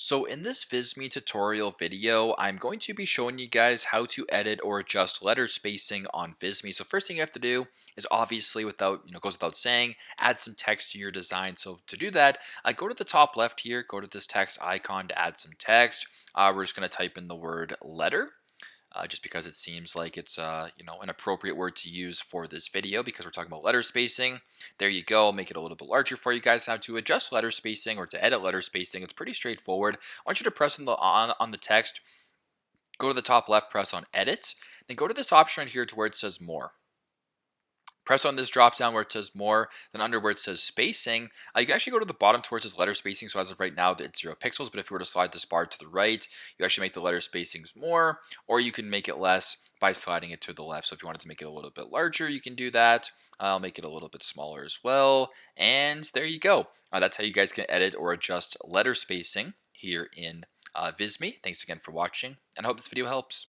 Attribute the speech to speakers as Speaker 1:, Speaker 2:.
Speaker 1: So in this Visme tutorial video, I'm going to be showing you guys how to edit or adjust letter spacing on Visme. So first thing you have to do is obviously goes without saying, add some text to your design. So to do that, go to the top left here, go to this text icon to add some text. We're just going to type in the word letter. Just because it seems like it's an appropriate word to use for this video because we're talking about letter spacing. There you go. Make it a little bit larger for you guys. Now to adjust letter spacing or to edit letter spacing, it's pretty straightforward. I want you to press on the text, go to the top left, press on edit, then go to this option right here to where it says more. Press on this drop down where it says more, then under where it says spacing, you can actually go to the bottom to where it says letter spacing. So as of right now, it's 0 pixels, but if you were to slide this bar to the right, you actually make the letter spacings more, or you can make it less by sliding it to the left. So if you wanted to make it a little bit larger, you can do that. I'll make it a little bit smaller as well. And there you go. That's how you guys can edit or adjust letter spacing here in Visme. Thanks again for watching, and I hope this video helps.